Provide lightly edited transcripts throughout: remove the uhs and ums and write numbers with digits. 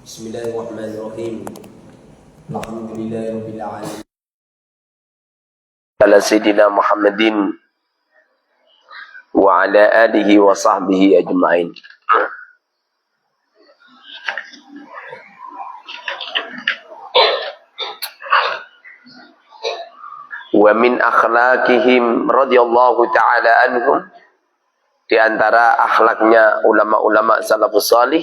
Bismillahirrahmanirrahim. Alhamdulillahirabbil alamin. Ala sayyidina Muhammadin wa ala alihi wa sahbihi ajma'in. Wa min akhlaqihim radhiyallahu ta'ala anhum, di antara akhlaknya ulama-ulama salafus salih,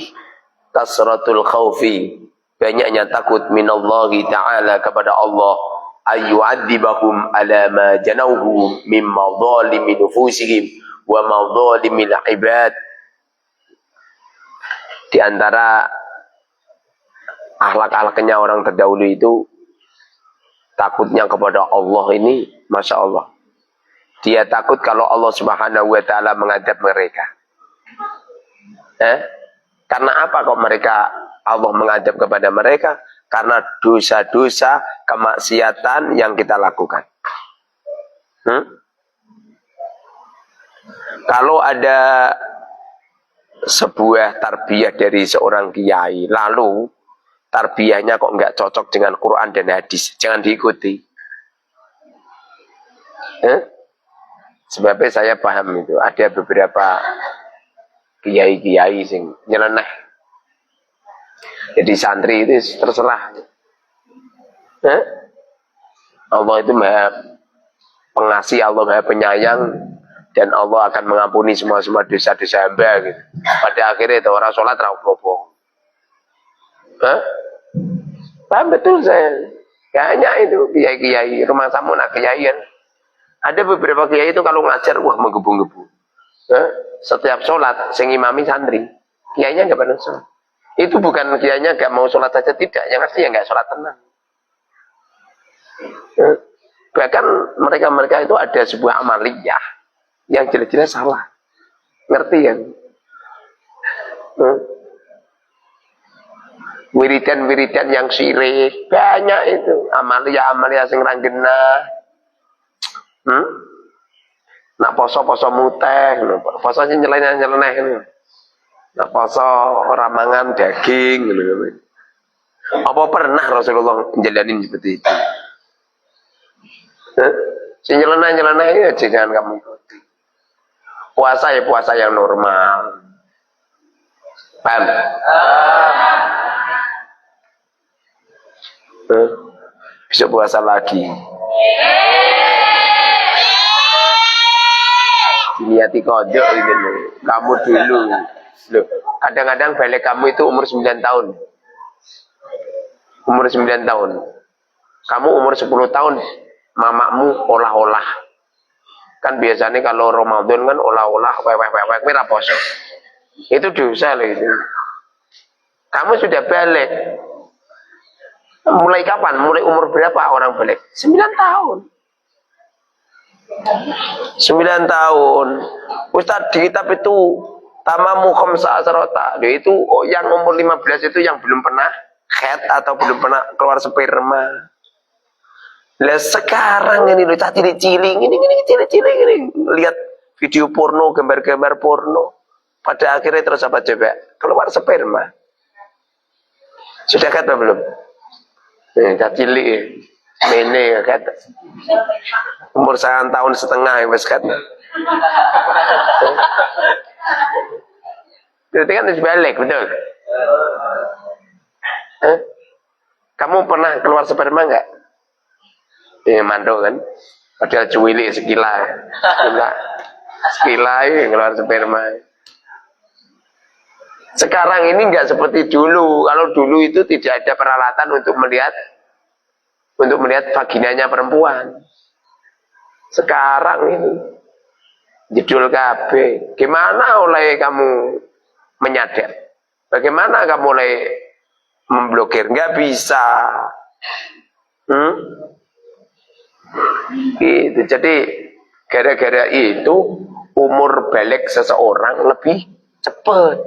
kasratul khaufi, banyaknya takut minallahi ta'ala kepada Allah, ayyu'adzibahum ala ma janauhu min madhalimi nufusihim wa madhalimil ibad. Di antara akhlak-akhlaknya orang terdahulu itu takutnya kepada Allah ini, Masya Allah. Dia takut kalau Allah Subhanahu wa ta'ala mengadab mereka. Karena apa kok Allah mengadab kepada mereka? Karena dosa-dosa kemaksiatan yang kita lakukan. Kalau ada sebuah tarbiyah dari seorang kiai, lalu tarbiyahnya kok nggak cocok dengan Quran dan hadis, jangan diikuti. Sebabnya saya paham itu, ada beberapa kiai-kiai sing nyeleneh. Jadi santri itu terserah. Allah itu maha pengasih, Allah maha penyayang, dan Allah akan mengampuni semua dosa-dosa hamba gitu. Pada akhirnya itu orang sholat rapopo. Paham betul saya. Kayaknya itu kiai-kiai rumah samu nak kiaian. Ada beberapa kiai itu kalau ngajar wah menggebu-gebu. Setiap sholat sing imami santri, kiainya nggak pernah sholat. Itu bukan kiainya nggak mau sholat saja, tidak. Yang asli nggak sholat tenang. Bahkan mereka itu ada sebuah amaliyah yang jelas-jelas salah. Ngerti kan? Wiridan-wiridan yang syirik banyak itu, amalia sing ranggena. Nak poso-poso muteh, poso sing nyeleneh. Nak poso ramangan daging gitu. Apa pernah Rasulullah menjalanin seperti itu? Sing nyeleneh ya jangan kamu ikuti. Puasa ya puasa yang normal. Paham? Bisa puasa lagi. Niati kodok gitu loh. Kamu dulu. Loh, kadang-kadang balik kamu itu umur 9 tahun. Umur 9 tahun. Kamu umur 10 tahun, mamamu olah-olah. Kan biasanya kalau Ramadan kan olah-olah, wewek poso. Itu dosa loh itu. Kamu sudah balik. Mulai kapan? Mulai umur berapa orang balik? 9 tahun. 9 tahun. Ustaz, di kitab itu tamamu khamsa asrota. Itu yang umur 15 itu yang belum pernah haid atau belum pernah keluar sperma. Lah sekarang ini loh cilik-cilik ini cilik-cilik ini lihat video porno, gambar-gambar porno. Pada akhirnya terus apa coba? Keluar sperma. Sudah kata belum? Cilik mene kata. Umur 1,5 tahun ya wis kata. Itu kan dibalik, betul? Kamu pernah keluar sperma enggak? Mandok kan? Padahal cuwilik sekila. Sekila keluar sperma. Sekarang ini enggak seperti dulu. Kalau dulu itu tidak ada peralatan untuk melihat vaginanya perempuan. Sekarang ini jedul KB. Gimana oleh kamu menyadar? Bagaimana kamu mulai memblokir? Enggak bisa. Gitu. Jadi gara-gara itu umur balik seseorang lebih cepat.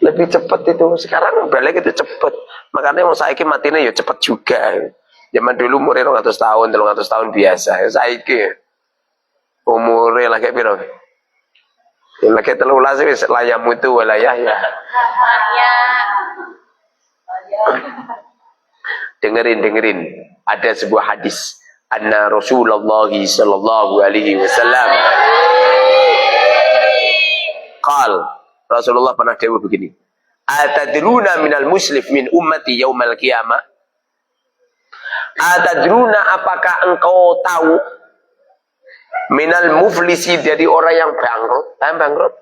Lebih cepat itu. Sekarang balik itu cepat. Makanya mau saiki matine ya cepat juga. Zaman dulu umurnya 200 tahun, 300 tahun biasa. Saiki umurnya lagi piro? Lagi 13 wis layamu itu walayah ya. Dengerin. Ada sebuah hadis. Anna Rasulullah sallallahu alaihi wasallam qal, Rasulullah pernah dawuh begini. Atadruna minal muslif min ummati yaumal qiyamah? Atadruna, apakah engkau tahu minal muflisi, dari orang yang bangkrut? Bangkrut?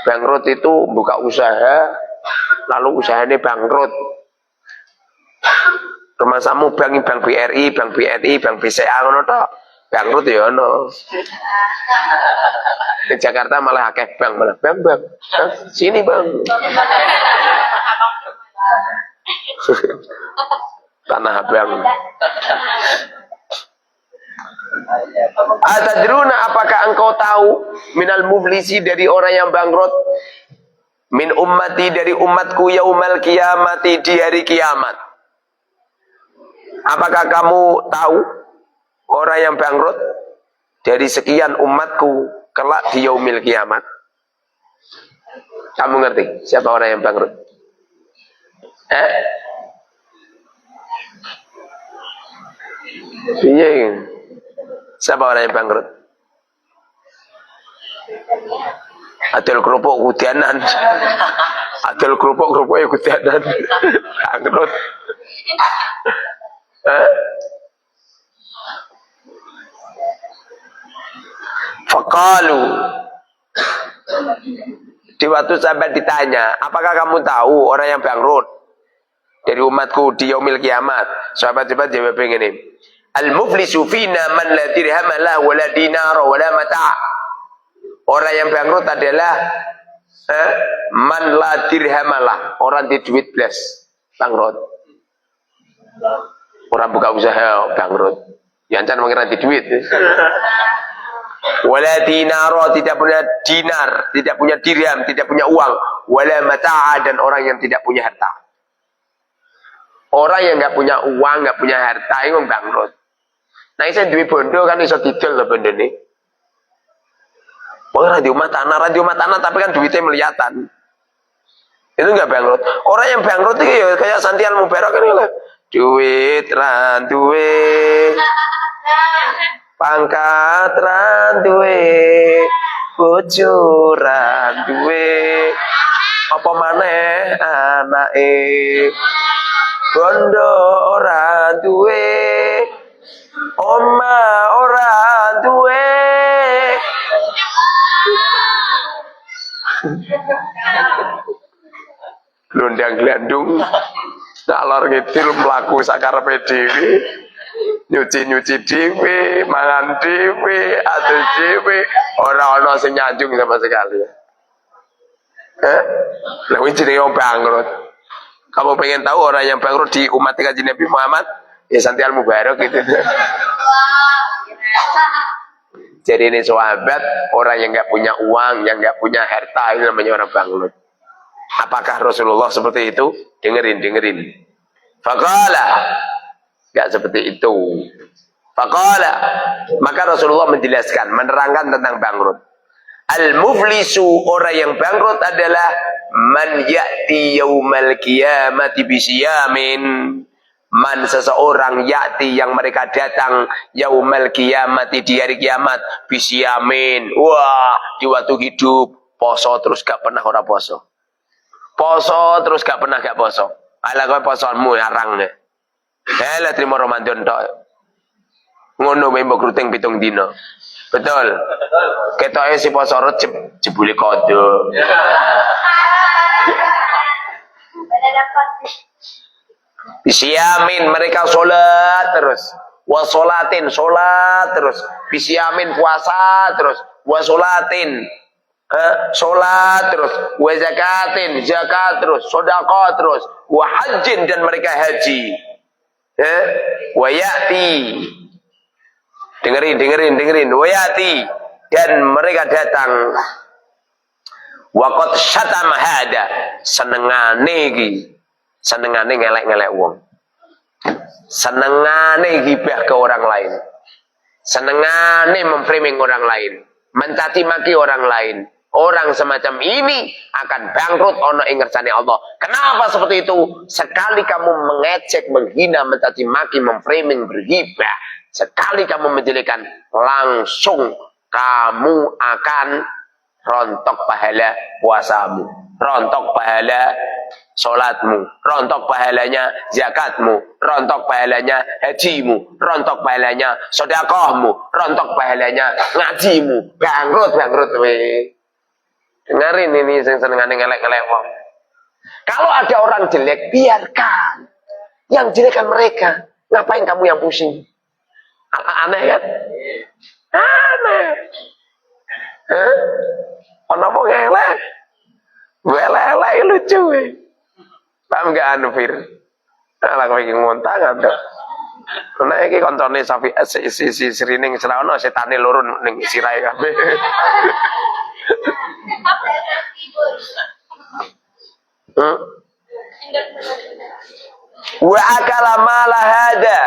Bangkrut itu buka usaha, lalu usahanya bangkrut. Rumah samu bank BRI, bank BNI, bank BCA ngono tok. Bangkrut ya ono. Di Jakarta malah akeh bank, malah bang. Sini bang. Tanah abang. Atadruna, apakah engkau tahu minal muflisi, dari orang yang bangkrut, min ummati, dari umatku, yaumal qiyamati, di hari kiamat. Apakah kamu tahu orang yang bangkrut dari sekian umatku kelak di yaumil kiamat? Kamu ngerti siapa orang yang bangkrut? Iya. Siapa orang yang bangkrut? Adol kerupuk kudanan. Adol kerupuk kudanan. Bangkrut. Faqalu, di waktu sahabat ditanya, apakah kamu tahu orang yang bangkrut dari umatku di yaumil kiamat? Sahabat-sahabat jawab begini, al-muflisu fina man la dirham la wala dinar wala mata'. Orang yang bangkrut adalah man la dirham lah, orang di duit blas, bangkrut. Orang buka usaha bangkrut. Yancan mengira di duit. Wala dinaro, tidak punya dinar, tidak punya dirham, tidak punya uang. Wala mata'a, dan orang yang tidak punya harta. Orang yang nggak punya uang, nggak punya harta, itu bangkrut. Nah, saya duit bondo kan iso didol loh bondo nih. Radio tanah, tapi kan duitnya melihatan. Itu nggak bangkrut. Orang yang bangkrut itu ya kayak Santial Mubarak kan lah. Duit duwe, pangkat duwe, bojo duwe, apa maneh anake, bondo ora duwe, oma ora duwe. Glondang-glandung ngalor ngidul mlaku sakarepe dhewe, nyuci dhewe, mangan dhewe, adol dhewe, ora ana sing nyanjung sama sekali. Lah wis jenenge wong bangkrut. Kamu pengen tahu orang yang bangkrut di umat Kanjeng Nabi Muhammad? Ya Santial Mubarak gitu. Jadi ini sahabat, orang yang nggak punya uang, yang nggak punya harta, itu namanya orang bangkrut. Apakah Rasulullah seperti itu? Dengerin. Faqala, nggak seperti itu. Faqala, maka Rasulullah menjelaskan, menerangkan tentang bangkrut. Al-muflisu, orang yang bangkrut adalah man ya'ti yaumal qiyamati bisiyamin. Man, seseorang ya'ti, yang mereka datang yaumal qiyamati, di hari kiamat, bisiyamin. Wah, di waktu hidup poso terus gak pernah ora poso. Poso terus gak pernah gak poso. Ala kowe posomu arangne. Lah trimo Ramadan tok. Ngono wae mbok ruting 7 dina. Betul. Ketoke si poso Rejeb jebule kodo. Bisiamin, mereka sholat terus. Wasolatin, sholat terus. Bisiamin, puasa terus. Wasolatin, sholat terus. Wazakatin, zakat terus. Sodaqah terus. Wahajin, dan mereka haji. Wayati, dengerin. Wayati, dan mereka datang. Waqad syatama hada, senengane ngelek-ngelek wong. Senengane gibah ke orang lain. Senengane memframing orang lain, mencaci maki orang lain. Orang semacam ini akan bangkrut ono ing ngersane Allah. Kenapa seperti itu? Sekali kamu mengecek, menghina, mencaci maki, memframing, berghibah, sekali kamu menjelekan, langsung kamu akan rontok pahala puasamu, rontok pahala sholatmu, rontok pahalanya zakatmu, rontok pahalanya hajimu, rontok pahalanya sedekahmu, rontok pahalanya ngajimu. Bangkrut weh. Dengerin ini yang senengane ngelek-ngelek wong. Kalau ada orang jelek, biarkan. Yang jelek kan mereka. Ngapain kamu yang pusing? Aneh kan? Aneh. Ono apa ngelek? Welek lucu. Paham gak anu Fir? Lah kowe iki ngontang ada. Nek iki koncone Safi si Srining selawon setane loro ning sirahe kabeh. Wa akala mala hada,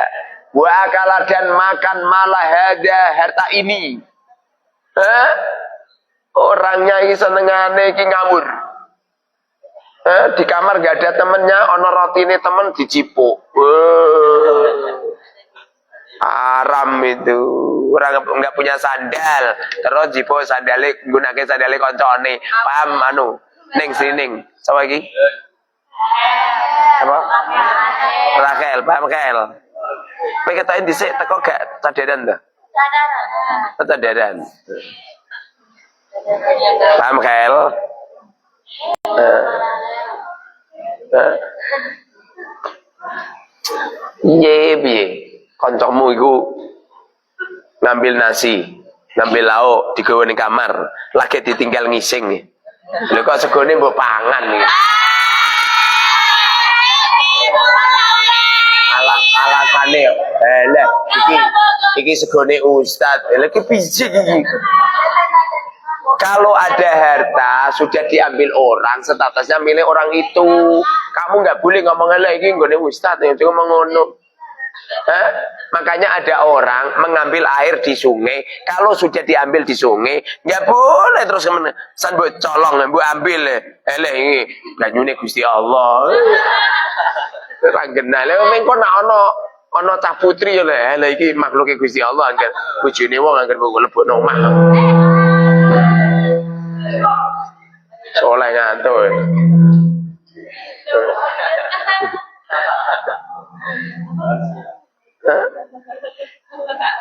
wa akala dan makan mala hada, harta ini. Orangnya iki senengane iki ngawur. Di kamar gak ada temennya, ono rotine temen dicipuk. Haram itu. Orang nggak punya sandal, terus jipo sandale gunake sandale koncone. Paham anu? Ning sini. Sapa iki? Apa? Rakel, paham Rakel. Kowe ketoke dhisik teko gak sadaran to? Sadaran. Paham Rakel? Piye kancamu iku ngambil nasi, ngambil lauk digawe ning kamar, lagi ditinggal ngising. Lho kok segone mbok pangan iki. Alasane yo. Lah iki segone ustaz. Lha iki piye iki? Kalau ada harta sudah diambil orang, statusnya milik orang itu. Kamu nggak boleh ngomong lagi nggone ustaz, itu ngomong ngono. Makanya ada orang mengambil air di sungai. Kalau sudah diambil di sungai, nggak boleh terus kemana? San buat colong, buat ambil. Ini banyune Gusti Allah. Ranggena, lha mengko nak ono cah putri ya lha iki makhluke Gusti Allah angger bojone wong angger mbok lebokno omah. Soleh ngantuk.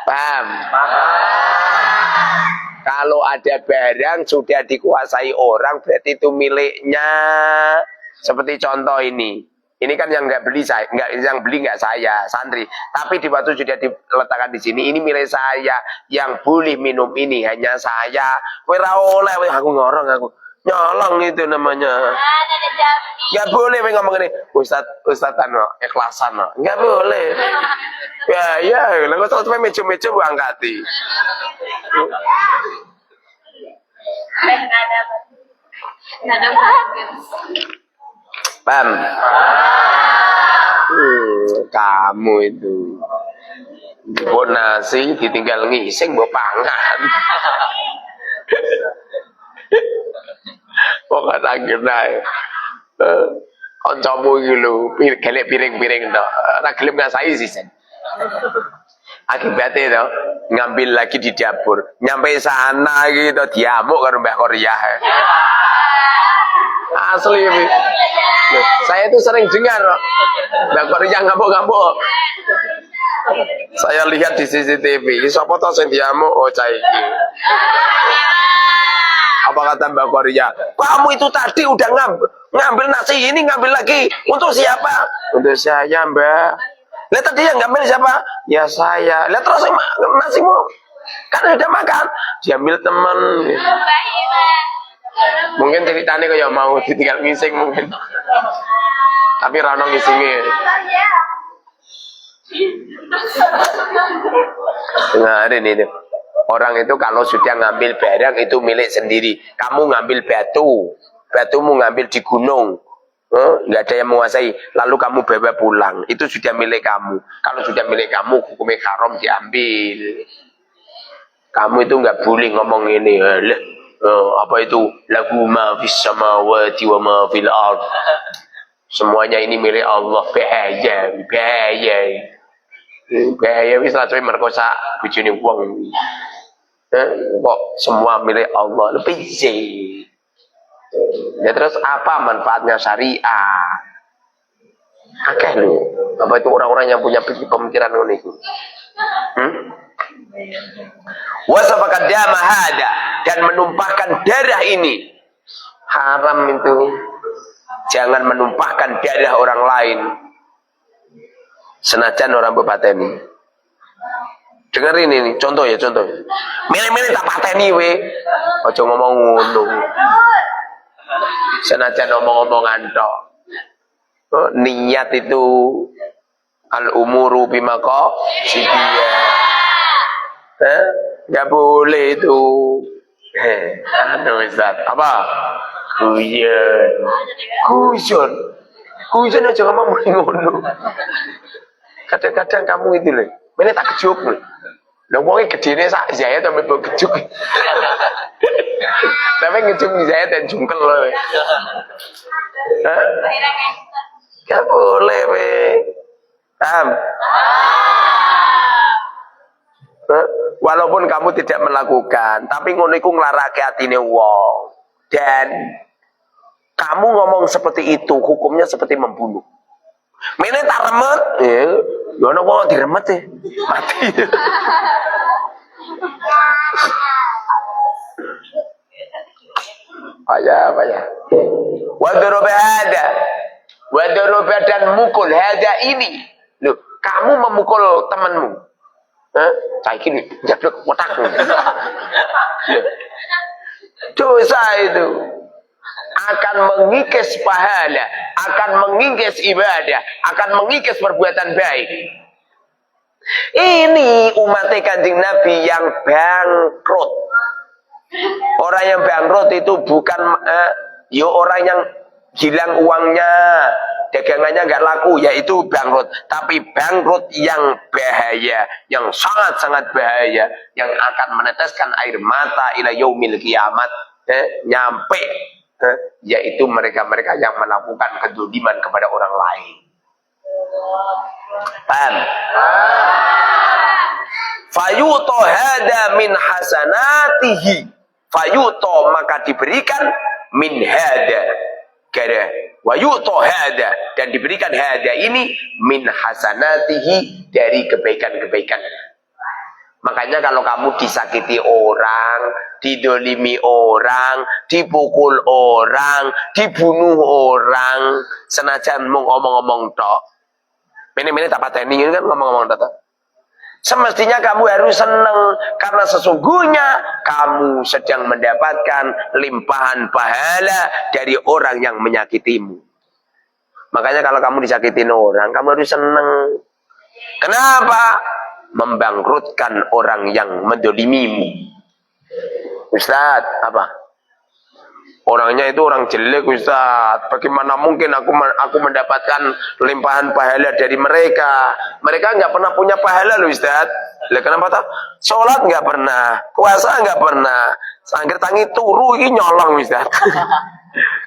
Paham? Kalau ada barang sudah dikuasai orang berarti itu miliknya. Seperti contoh ini. Ini kan yang nggak beli saya, yang beli nggak saya, santri. Tapi di waktu sudah diletakkan di sini, ini milik saya. Yang boleh minum ini hanya saya. Kowe ra oleh, aku ngorong aku. Nyolong itu namanya. Nggak boleh ngomong ini, Ustaz ano, ikhlasan no. Nggak boleh. Ya, lalu terus meja-meja bu angkati. Paham? Kamu itu buat nasi ditinggal ngising buat pangan. Pokok akhir naik. Kancamu iki lho, gelek piring-piring tok. Ora gelem ngasai sisen. Akibatnya to, ngambil lagi di dapur. Nyampe sana gitu diamuk karo Mbah Korea. Asli ini. Loh, saya itu sering dengar Mbah Korea ngamuk-ngamuk. Saya lihat di CCTV, sapa to sing diamuk oh cah iki. Apa kata Mbak Korea? Kamu itu tadi udah ngambil nasi ini, ngambil lagi. Untuk siapa? Untuk saya, Mbak. Lihat tadi yang ngambil siapa? Ya saya. Lihat terus nasimu. Kan udah makan. Diambil teman. Mungkin ceritanya kayak mau ditinggal ngising mungkin. Tapi rano ngisingnya. Nah, ini. Orang itu kalau sudah ngambil barang itu milik sendiri. Kamu ngambil batumu ngambil di gunung, nggak ada yang menguasai. Lalu kamu bawa pulang, itu sudah milik kamu. Kalau sudah milik kamu, hukumnya haram diambil. Kamu itu nggak boleh ngomong ini. Apa itu? Lahu ma fis samawati wa ma fil ard. Semuanya ini milik Allah. Bahaya wis lah coy merkosa bojone wong. Kok semua milik Allah. Lebih sih. Ya terus apa manfaatnya syariah? Akeh lho. Apa itu orang-orang yang punya pemikiran ngono iku? Wasafakat dama hada, dan menumpahkan darah ini haram itu. Jangan menumpahkan darah orang lain. Senajan orang bepateni. Dengerin ini, contoh ya, contoh. Milih-milih tak pateni we. Aja ngomong ngono. Senajan omong-omongan tok. Niat itu al-umuru bimaka sidia. Nggak boleh itu. Ustaz. Apa? Kuyon aja ngomong ngono. Kadang-kadang kamu itu loh, mana tak kejuk loh. Lah wong gedene sak Zaya sampe mbok kejuk. Tapi ngejuk Zaya dan jungkel loh. Gak boleh we. Paham? Walaupun kamu tidak melakukan, tapi ngono iku nglarake atine wong. Dan kamu ngomong seperti itu, hukumnya seperti membunuh. Mene tak remet, ya ono wong diremet ya, mati. Payah. Wadoroba dan mukul hada ini. Loh, kamu memukul temanmu. Saiki nih, jablok otak. Dosa itu akan mengikis pahala, akan mengikis ibadah, akan mengikis perbuatan baik. Ini umat Kanjeng Nabi yang bangkrut. Orang yang bangkrut itu bukan orang yang hilang uangnya, dagangannya nggak laku, yaitu bangkrut. Tapi bangkrut yang bahaya, yang sangat-sangat bahaya, yang akan meneteskan air mata ila yaumil kiamat, nyampe, yaitu mereka-mereka yang melakukan kedzaliman kepada orang lain. Paham? Fayuto hada min hasanatihi, fayuto maka diberikan min hada gara wayuto hada, dan diberikan hada ini min hasanatihi, dari kebaikan-kebaikan. Makanya kalau kamu disakiti orang, didolimi orang, dipukul orang, dibunuh orang, senajan mung ngomong-ngomong tok, ini tak pateni kan ngomong-ngomong tok. Semestinya kamu harus senang, karena sesungguhnya kamu sedang mendapatkan limpahan pahala dari orang yang menyakitimu. Makanya kalau kamu disakitin orang, kamu harus senang. Kenapa? Membangkrutkan orang yang mendolimimu. Ustaz, apa? Orangnya itu orang jelek, Ustaz. Bagaimana mungkin aku mendapatkan limpahan pahala dari mereka? Mereka nggak pernah punya pahala loh, Ustaz. Lah kenapa tak? Sholat nggak pernah, puasa nggak pernah. Sangger tangi turu ini nyolong, Ustaz.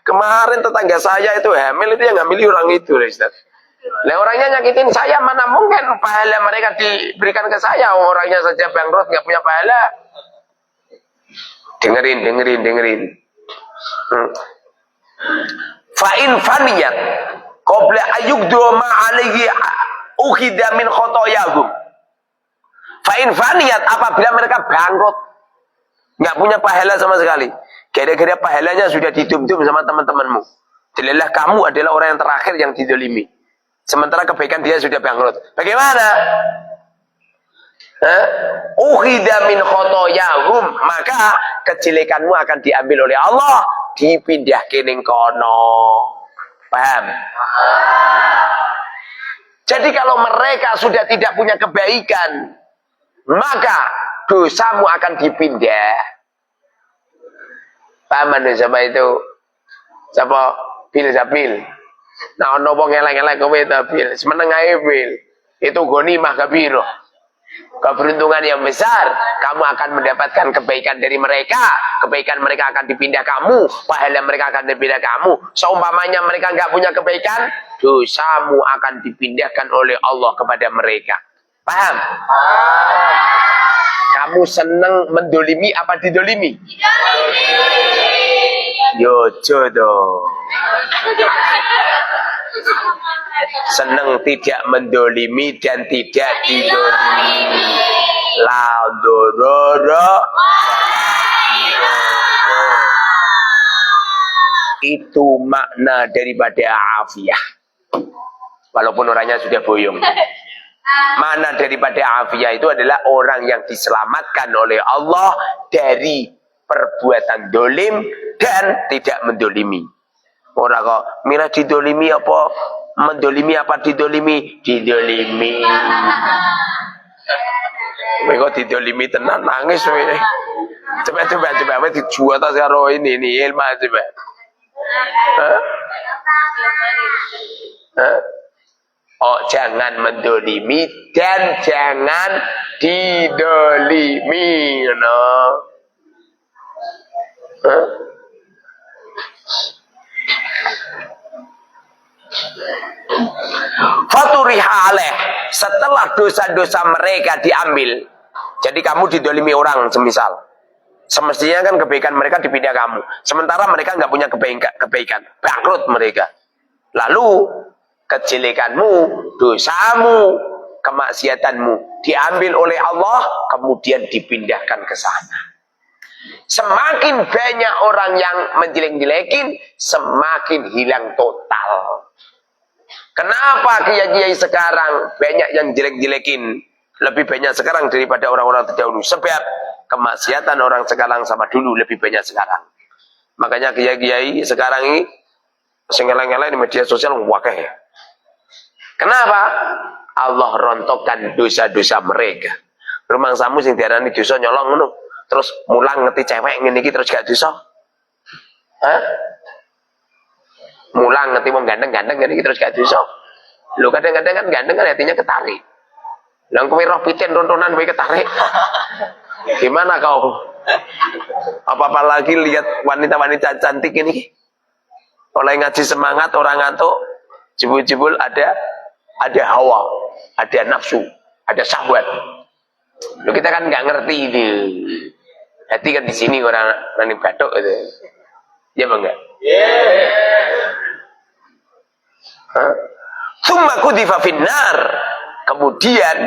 Kemarin tetangga saya itu hamil, itu yang ngambil orang itu, Ustaz. Lah orangnya nyakitin saya, mana mungkin pahala mereka diberikan ke saya? Orangnya saja bangkrut nggak punya pahala. Dengerin. Fa'in faniyat qabla ayyugdu ma alaihi ukhida min khotoyahum. Fa'in faniyat, apabila mereka bangkrut, nggak punya pahala sama sekali, gara-gara pahalanya sudah didum-dum sama teman-temanmu. Jadilah kamu adalah orang yang terakhir yang didolimi, sementara kebaikan dia sudah bangkrut. Bagaimana? Ukhida min khotoyahum, maka kejelekanmu akan diambil oleh Allah, dipindah kening kono. Paham? Jadi kalau mereka sudah tidak punya kebaikan, maka dosamu akan dipindah. Paham sama itu? Siapa? Bil. Nah, ono wong elek-elek kowe ta bil. Semeneng ae bil. Itu ghanimah kabiro. keberuntungan yang besar. Kamu akan mendapatkan kebaikan dari mereka. Kebaikan mereka akan dipindah kamu. Pahala mereka akan dipindah kamu. Seumpamanya mereka nggak punya kebaikan, dosamu akan dipindahkan oleh Allah kepada mereka. Paham? Kamu seneng mendolimi apa didolimi? Yo jodoh. Senang tidak mendolimi dan tidak didolimi. La dororo. Itu makna daripada afiyah. Walaupun orangnya sudah boyong. Makna daripada afiyah itu adalah orang yang diselamatkan oleh Allah dari perbuatan dolim dan tidak mendolimi. Orang kok mira didolimi apa mendolimi apa didolimi? Didolimi. Mereka didolimi tenan nangis we. Coba we dijual ta karo ini ilmu coba. Hah? Hah? Oh, jangan mendolimi dan jangan didolimi, no. Hah? Faturiha alaih, setelah dosa-dosa mereka diambil, jadi kamu didolimi orang semisal, semestinya kan kebaikan mereka dipindah kamu, sementara mereka nggak punya kebaikan, bangkrut mereka. Lalu kejelekanmu, dosamu, kemaksiatanmu diambil oleh Allah, kemudian dipindahkan ke sana. Semakin banyak orang yang menjelek-jelekin, semakin hilang total. Kenapa kiai-kiai sekarang banyak yang jelek-jelekin? Lebih banyak sekarang daripada orang-orang terdahulu. Sebab kemaksiatan orang sekarang sama dulu lebih banyak sekarang. Makanya kiai-kiai sekarang ini sengeleng-eleng di media sosial wakeh. Kenapa? Allah rontokkan dosa-dosa mereka. Rumang samu sing diarani dosa nyolong ngono. Terus mulang ngeti cewek ngene iki terus gak dosa. Hah? Mulang ngeti wong ganteng-ganteng ngene iki terus gak dosa. Lho kadang-kadang kan ganteng kan hatinya ketarik. Lah kowe roh piten tontonan kowe ketarik. Gimana kau? Apa-apa lagi lihat wanita-wanita cantik ini. Oleh ngaji semangat orang ngantuk, jebul-jebul ada hawa, ada nafsu, ada syahwat. Loh kita kan nggak ngerti itu. Hati kan di sini orang batuk itu. Ya bang enggak? Tsumma kudifa finnar. Kemudian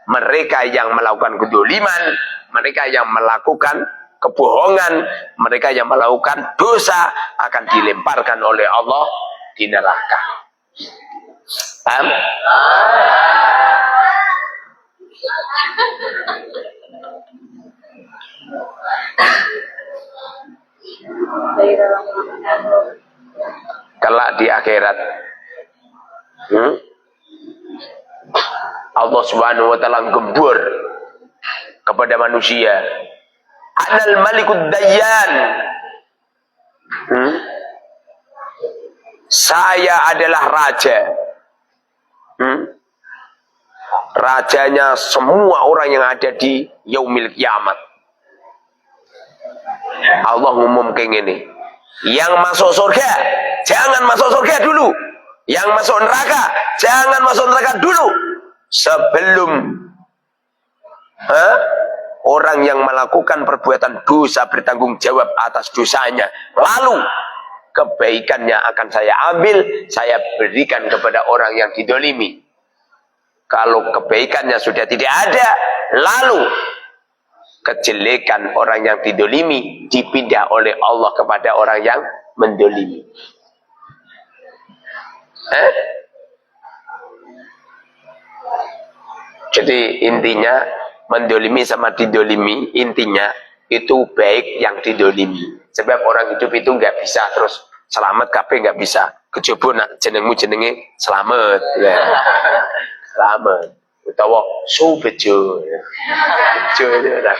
mereka yang melakukan kedoliman, mereka yang melakukan kebohongan, mereka yang melakukan dosa akan dilemparkan oleh Allah di neraka. Paham? Kelak di akhirat, Allah Subhanahu wa taala gembur kepada manusia. Anal Malikud Dayyan. Saya adalah raja. Rajanya semua orang yang ada di yaumil kiamat. Allah ngumum kayak gini. Yang masuk surga, jangan masuk surga dulu. Yang masuk neraka, jangan masuk neraka dulu. Sebelum orang yang melakukan perbuatan dosa bertanggung jawab atas dosanya. Lalu kebaikannya akan saya ambil, saya berikan kepada orang yang didolimi. Kalau kebaikannya sudah tidak ada, lalu kejelekan orang yang didolimi dipindah oleh Allah kepada orang yang mendolimi. Jadi intinya mendolimi sama didolimi, intinya itu baik yang didolimi. Sebab orang hidup itu nggak bisa terus selamat kabeh nggak bisa. Kejaba nak jenengmu jenenge selamat. Ya. Selamat. Utawa su bejo. Bejo itu dah.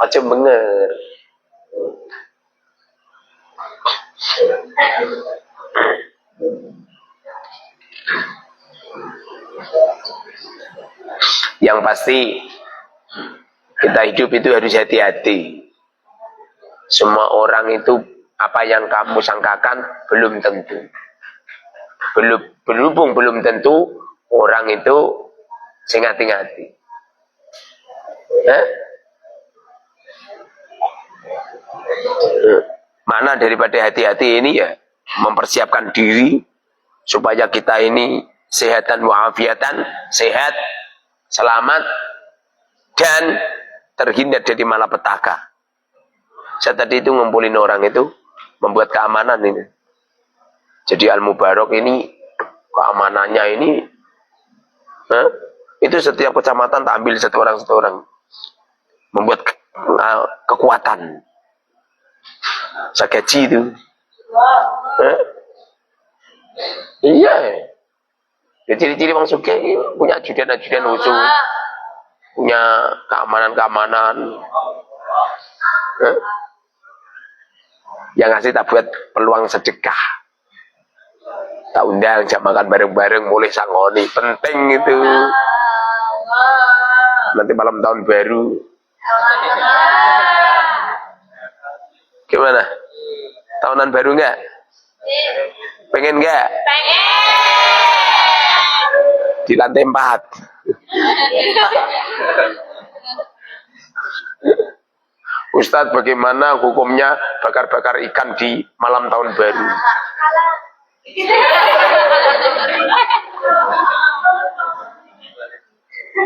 Aja bener. Yang pasti kita hidup itu harus hati-hati. Semua orang itu apa yang kamu sangkakan belum tentu. Berhubung belum tentu, orang itu sing hati-hati. Mana daripada hati-hati ini ya mempersiapkan diri supaya kita ini sehatan wa'afiatan, sehat, selamat, dan terhindar dari malapetaka. Saya tadi itu ngumpulin orang itu membuat keamanan ini. Jadi Al-Mubarak ini keamanannya ini itu setiap kecamatan tak ambil satu orang membuat kekuatan. Saya gaji itu. Iya. Ya, ciri-ciri Bang Suge punya ajudan-ajudan khusus, punya keamanan-keamanan. Yang ngasih tak buat peluang sedekah. Tak undang, jam makan bareng-bareng, mulai sangoni, penting itu. Nanti malam tahun baru. Gimana? Tahunan baru enggak? Pengen enggak? Pengen. Di lantai 4. Ustadz, bagaimana hukumnya bakar-bakar ikan di malam tahun baru?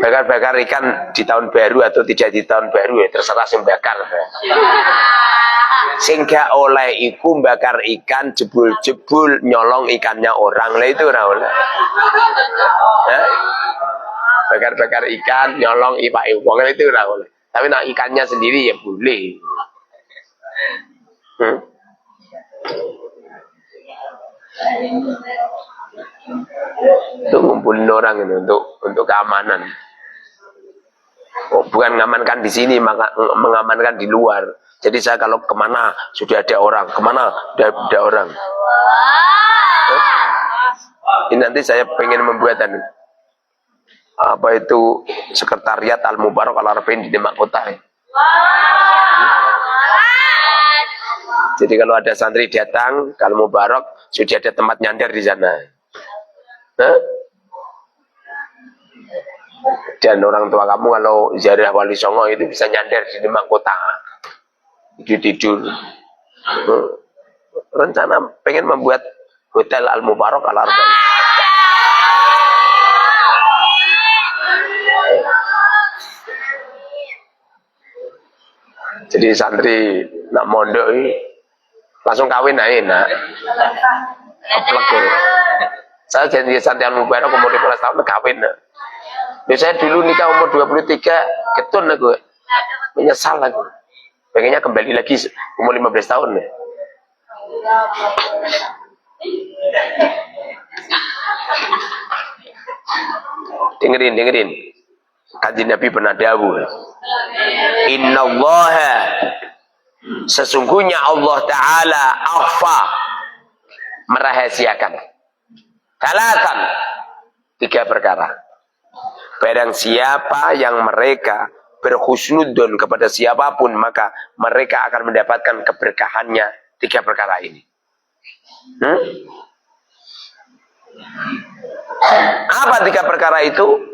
Bakar-bakar ikan di tahun baru atau tidak di tahun baru ya terserah sing bakar. Sing gak oleh iku bakar ikan jebul-jebul nyolong ikannya orang lah itu ora oleh. Bakar-bakar ikan nyolong ipake wong itu ora oleh. Tapi nak ikannya sendiri ya boleh. Untuk ngumpulin orang ini untuk keamanan. Oh, bukan mengamankan di sini, mengamankan di luar. Jadi saya kalau kemana sudah ada orang, kemana ada orang. Ini nanti saya pengen membuat apa itu sekretariat Al-Mubarak Al-Arifin di Demak Kota. Jadi kalau ada santri datang ke Al-Mubarak sudah ada tempat nyandar di sana. Dan orang tua kamu kalau ziarah Wali Songo itu bisa nyandar di Demak Kota. Tidur. Rencana pengen membuat hotel Al-Mubarak Al-Arifin. Jadi santri nak mondok ini langsung kawin aja nak. Saya janji santri Al-Mubarak umur 15 tahun kawin. Biasanya dulu nikah umur 23 ketun aku. Menyesal aku. Pengennya kembali lagi umur 15 tahun. Dengerin. Kanjeng Nabi pernah dawuh. Innallaha, sesungguhnya Allah Ta'ala akhfa, merahasiakan talatan, 3 perkara. Barang siapa yang mereka berhusnudon kepada siapapun, maka mereka akan mendapatkan keberkahannya 3 perkara ini. Apa 3 perkara itu?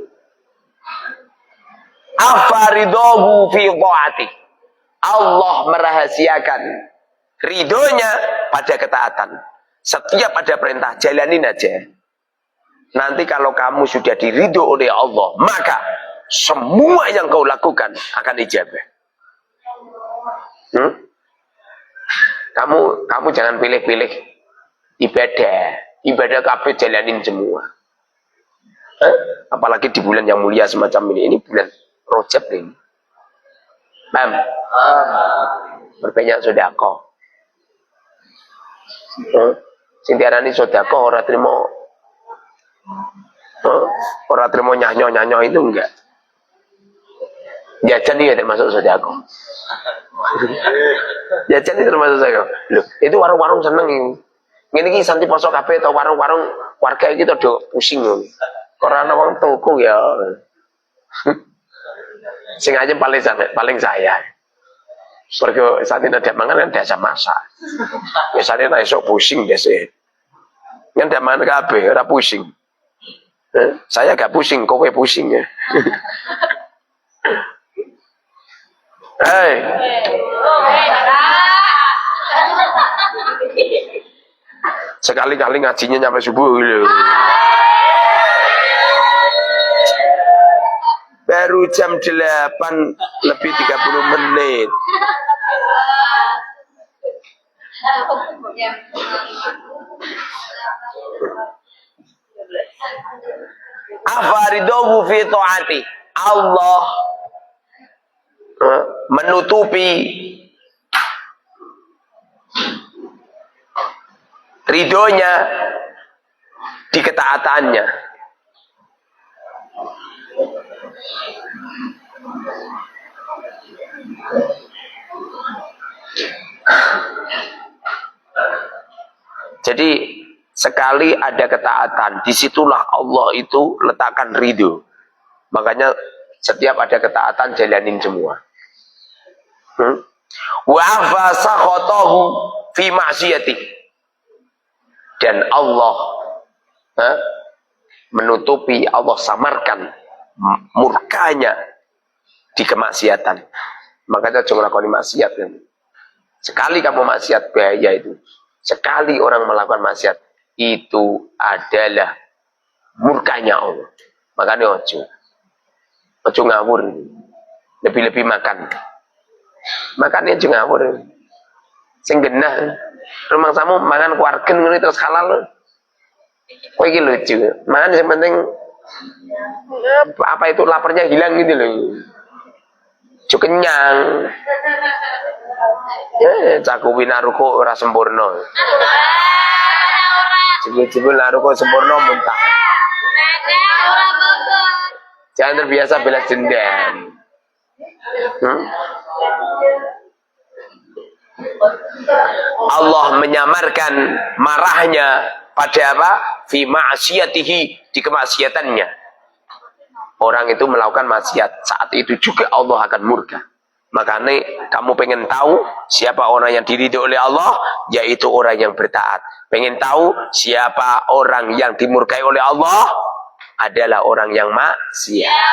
Afaridohu fi ta'ati. Allah merahasiakan ridhonya pada ketaatan. Setiap ada perintah jalanin aja. Nanti kalau kamu sudah diridho oleh Allah, maka semua yang kau lakukan akan ijabah. Kamu jangan pilih-pilih ibadah kabeh jalanin semua. Apalagi di bulan yang mulia semacam ini bulan Rajab ini. Paham? Berbanyak sedekah. Sing diarani sedekah ora trimo. Ora trimo nyanyo-nyanyo itu enggak. Jajan ini termasuk sedekah. Jajan ini termasuk sedekah. Loh, itu warung-warung seneng ini. Ngene iki santi poso kabeh atau warung-warung warga iki do pusing. Ora ana wong tuku ya. Sing aja paling saya. Mergo saat ini ada mangan kan biasa masak. Misalnya nek esuk pusing dhisik. Kan ndak mangan kabeh ora pusing. Saya gak pusing, kowe pusing ya. Hei. Sekali-kali ngajinya nyampe subuh gitu. Baru jam 8 lebih 30 menit. Afaridahu fi ta'ati. Allah menutupi ridhonya di ketaatannya. Jadi sekali ada ketaatan, disitulah Allah itu letakkan ridho. Makanya setiap ada ketaatan jalanin semua. Wa fasakhatahu fi ma'siyati. Dan Allah menutupi, Allah samarkan murkanya di kemaksiatan. Makanya jangan lakoni maksiat kan. Sekali kamu maksiat bahaya itu. Sekali orang melakukan maksiat itu adalah murkanya Allah. Makanya ojo ngawur. Lebih-lebih makan. Makannya ojo ngawur. Sing genah. Rumah samu mangan keluarga ngene terus halal. Kowe iki lucu. Mangan yang penting apa itu laparnya hilang gitu loh. Ojo kenyang. Cakupi naruko ora sempurna. Jebul naruko sempurna muntah. Jangan terbiasa balas dendam. Allah menyamarkan marahnya pada apa? Fi ma'siyatihi, di kemaksiatannya. Orang itu melakukan maksiat, saat itu juga Allah akan murka. Makanya kamu pengen tahu siapa orang yang diridhoi oleh Allah, yaitu orang yang bertaat. Pengen tahu siapa orang yang dimurkai oleh Allah, adalah orang yang maksiat.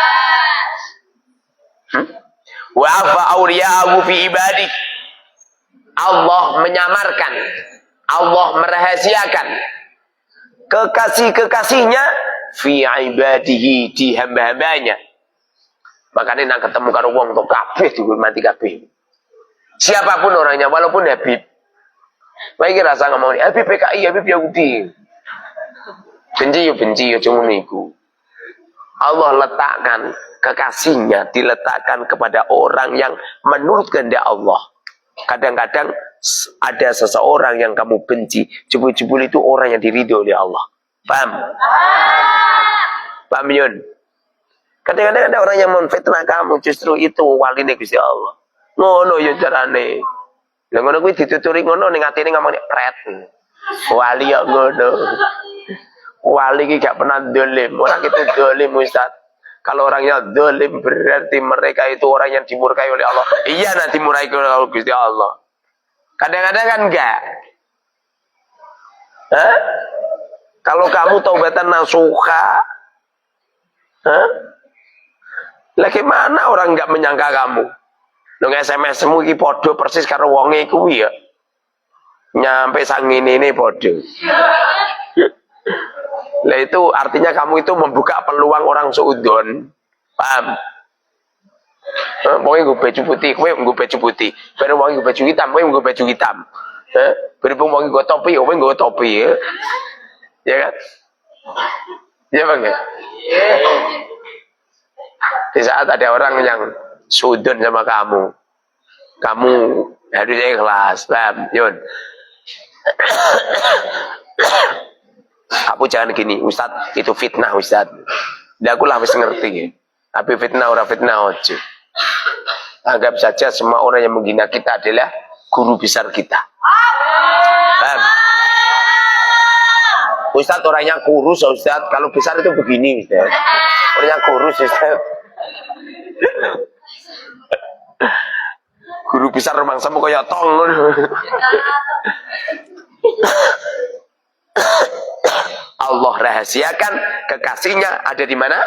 Wa afa awliya'ahu fi ibadik. Allah menyamarkan, Allah merahasiakan kekasih-kekasihnya fi ibadihi, di hamba-hambanya. Makanya nak ketemu karo wong tok kabeh dihormati kabeh. Siapapun orangnya, walaupun Habib. Baik rasa ngomong Habib PKI, Habib Yahudi. Benci ya cuma niku. Allah letakkan kekasihnya, diletakkan kepada orang yang menurut kehendak Allah. Kadang-kadang ada seseorang yang kamu benci, jebul-jebul itu orang yang diridhoi oleh Allah. Paham? Paham Yun? Kadang-kadang ada orang yang memfitnah kamu, justru itu waline Gusti Allah. Ngono ya carane. Lah ngono kuwi dituturi ngono ning atine ngomong pret. Wali ya ngono. Wali iki gak pernah dolim. Orang itu dolim Ustaz. Kalau orangnya dolim berarti mereka itu orang yang dimurkai oleh Allah. Iya nanti dimurkai oleh Gusti Allah. Kadang-kadang kan enggak. Kalau kamu taubatan nasuha, lagi mana orang enggak menyangka kamu? Nang SMS-mu iki padha persis karo wonge kuwi ya. Nyampe sangine ini padha. Lah itu artinya kamu itu membuka peluang orang seudon. Paham? Wong nggo baju putih, kowe nggo baju putih. Bareng wong nggo baju hitam, kowe nggo baju hitam. Berhubung wong nggo topi, kowe nggo topi ya. Ya kan? Ya Bang ya? Di saat ada orang yang sudon sama kamu harus ikhlas, paham? Yun. Aku jangan gini, Ustaz, itu fitnah Ustaz. Lah aku lah wis ngerti. Tapi fitnah ora fitnah aja. Anggap saja semua orang yang menghina kita adalah guru besar kita. Paham? Ustaz orangnya kurus Ustaz, kalau besar itu begini Ustaz. Orangnya kurus Ustaz. Guru besar mangsamu kaya tong. Allah rahasiakan kekasihnya ada di mana?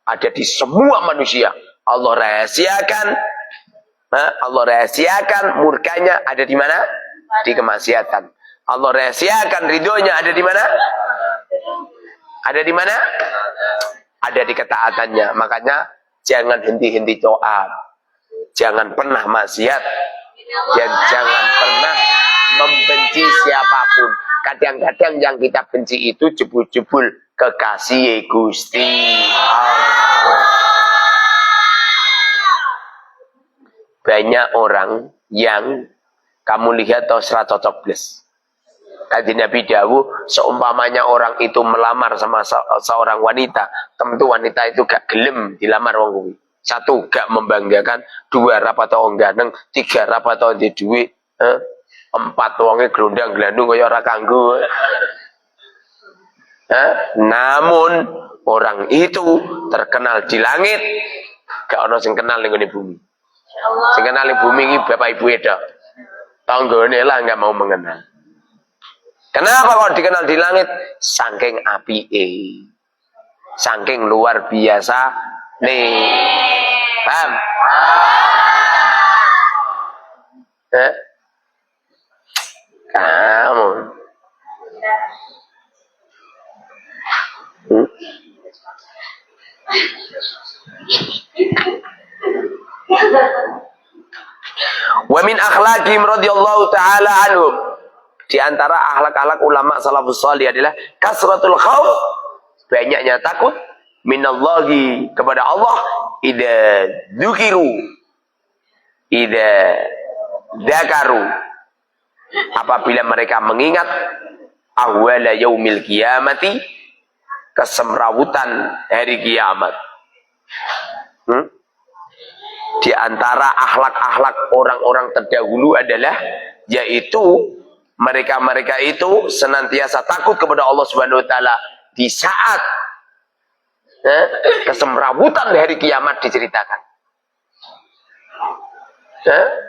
Ada di semua manusia. Allah rahasiakan murkanya ada di mana? Di kemaksiatan. Allah rahasiakan ridhonya ada di mana? Ada di mana? Ada di ketaatannya. Makanya jangan henti-henti taat. Jangan pernah maksiat. Dan jangan pernah membenci siapapun. Kadang-kadang yang kita benci itu jebul-jebul kekasih Gusti Allah. Banyak orang yang kamu lihat tahu serat cocok bles. Kanjeng Nabi dawuh seumpamanya orang itu melamar sama seorang wanita, tentu wanita itu gak gelem dilamar wong kuwi. Satu, gak membanggakan. Dua, rapatau ganteng. Tiga, rapatau di duit. Empat, wonge glondang glandung kaya ora kanggo. Namun orang itu terkenal di langit, gak ono sing kenal ning bumi. Sing kenal ning bumi iki bapak ibu tok. Tanggane lah gak mau mengenal. Kenapa kok dikenal di langit? Saking apike. Saking luar biasa nih. Paham? Kamu. Wa min akhlaqihim radhiyallahu taala anhum. Di antara akhlak-akhlak ulama salafus salih adalah kasratul khauf, banyaknya takut minallahi kepada Allah, idza dzakaru apabila mereka mengingat awwala yaumil qiyamati, kesemrawutan hari kiamat. Di antara akhlak-akhlak orang-orang terdahulu adalah yaitu mereka itu senantiasa takut kepada Allah Subhanahu wa taala di saat kesemrawutan hari kiamat diceritakan.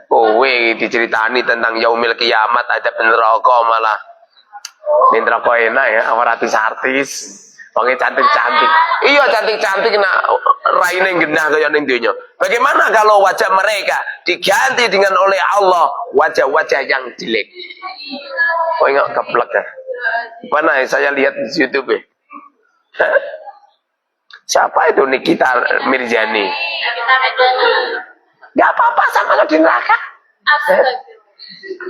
Kowe diceritani tentang yaumil kiamat ada neraka malah neraka enak ya, artis-artis. Wonge cantik-cantik. Iya cantik-cantik nak raine genah kaya ning donya. Bagaimana kalau wajah mereka diganti dengan oleh Allah wajah-wajah yang jelek? Oh enggak keplek ya. Mana saya lihat di YouTube ya. Siapa itu Nikita Mirjani? Gak apa-apa sama di neraka.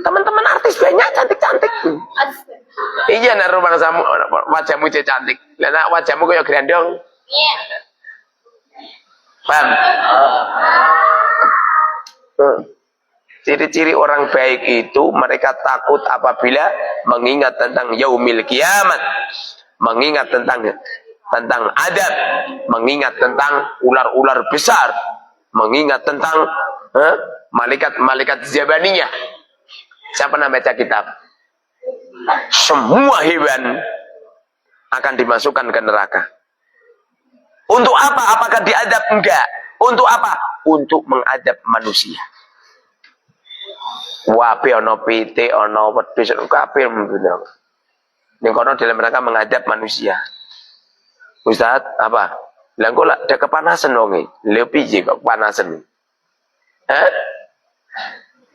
Teman-teman artis banyak cantik-cantik. Iya nak rumah samu wajahmu cantik. Lah wajahmu kayak grandong. Iya. Paham? Ciri-ciri orang baik itu mereka takut apabila mengingat tentang yaumil kiamat, mengingat tentang adab, mengingat tentang ular-ular besar, mengingat tentang malaikat zabaniyah. Siapa pernah baca kitab? Semua hewan akan dimasukkan ke neraka. Untuk apa? Apakah diadab? Enggak. Untuk apa? Untuk mengadab manusia. Wape ono pite ono wedhus kabeh mbuh. Ning kono dalam rangka mengadab manusia. Ustaz, apa? Lah kok lak ada kepanasan wonge. Lha piye kok kepanasan?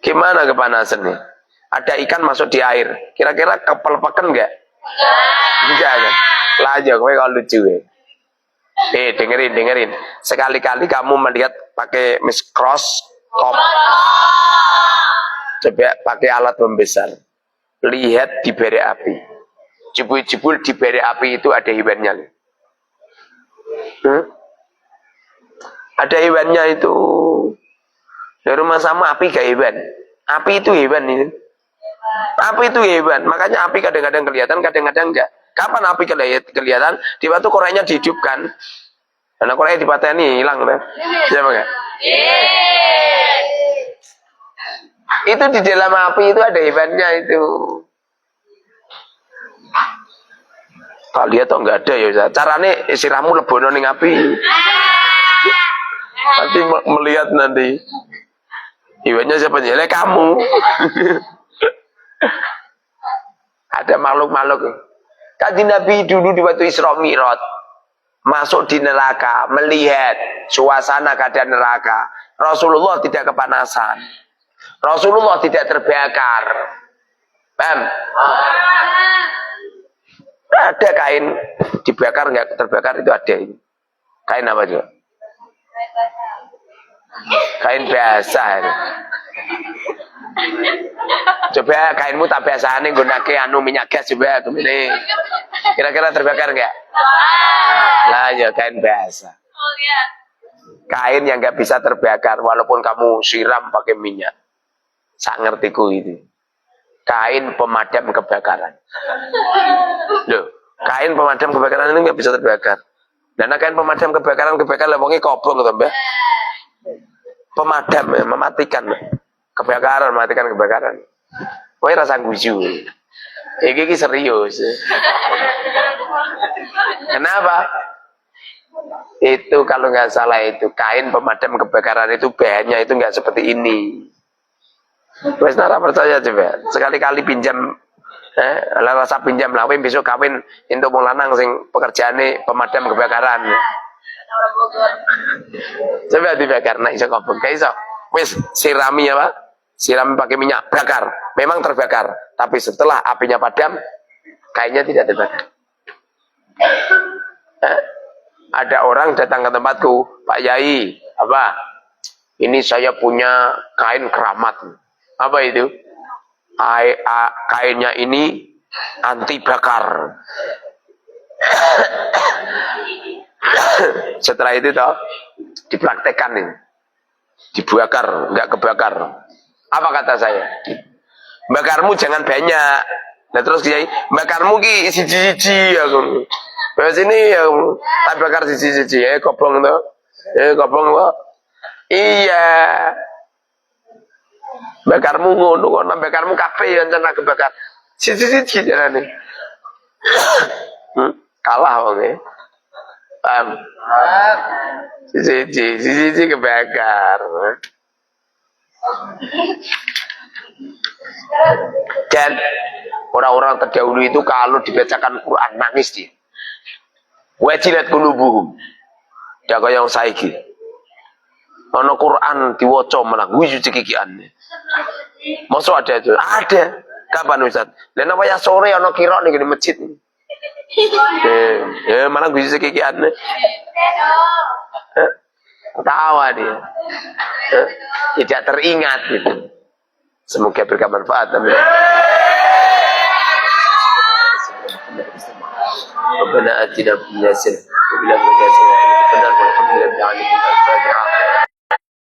Gimana kepanasan nih? Ada ikan masuk di air. Kira-kira kepelpeken enggak? Enggak kan? Lah aja kowe kok lucu ya. Dengerin. Sekali-kali kamu melihat pakai mikroskop. Coba pakai alat pembesar. Lihat di bara api. Jebul-jebul di bara api itu ada hewannya. Ada hewannya itu. Di rumah sama api gak hewan. Api itu hewan ini. Api itu hewan. Makanya api kadang-kadang kelihatan, kadang-kadang enggak. Kapan api kelihatan? Di waktu korenya dihidupkan. Karena korenya dipateni hilang kan? Siapa enggak? Itu di dalam api itu ada hewannya itu. Tak lihat atau enggak ada ya. Caranya siramu lebono ning api. Nanti melihat nanti. Hewannya siapa? Ya kamu. Ada makhluk-makhluk. Kanjeng Nabi dulu di waktu Isra Mi'raj masuk di neraka, melihat suasana keadaan neraka. Rasulullah tidak kepanasan. Rasulullah tidak terbakar. Paham? Ada kain dibakar nggak terbakar itu ada. Kain apa juga? Kain biasa. Coba kainmu tak biasa nih gunake anu minyak gas coba kemini. Kira-kira terbakar nggak? Lah ya kain biasa. Kain yang nggak bisa terbakar walaupun kamu siram pakai minyak. Sak ngertiku itu. Kain pemadam kebakaran. Loh, kain pemadam kebakaran ini nggak bisa terbakar. Dan kain pemadam kebakaran lewongi kobong gitu mbak. Pemadam ya, mematikan kebakaran, mematikan kebakaran. Woi rasa guju. Iki serius. Kenapa? Itu kalau nggak salah itu kain pemadam kebakaran itu bahannya itu nggak seperti ini. Wes nara percaya coba. Sekali-kali pinjam rasa pinjam lah besok kawin untuk wong lanang sing pekerjaane pemadam kebakaran. Coba dibakar nek iso kobong, gak iso. Wes sirami apa? Sirami pakai minyak bakar. Memang terbakar, tapi setelah apinya padam, kainnya tidak terbakar. Ada orang datang ke tempatku, Pak Yai, apa? Ini saya punya kain keramat. Apa itu? Kainnya ini anti bakar. Setelah itu toh dipraktekkan ini, dibakar, nggak kebakar. Apa kata saya? Bakarmu jangan banyak. Nah terus kiai, bakarmu ki siji-siji aku. Nah sini ya, tak bakar siji-siji. Kobong toh, kobong toh. Iya. Bakarmu ngono kok, bakarmu kabeh yang cana kebakar. Siji-siji jalane. Kalah wong e. Paham? Siji kebakar. Dan orang-orang terdahulu itu kalau dibacakan Quran nangis dia. Wajilat qulubuhum. Ya kaya yang saiki. Ana Quran diwaca malah guyu cekikian. Mosok ada itu? Ada. Kapan Ustaz? Lah napa ya sore ana kira ning masjid. Malah guyu cekikian. Tawa dia. Tidak teringat gitu. Semoga bermanfaat. Amin. Rabbana atina fid dunya hasanah wa fil akhirati hasanah wa qina adzabannar.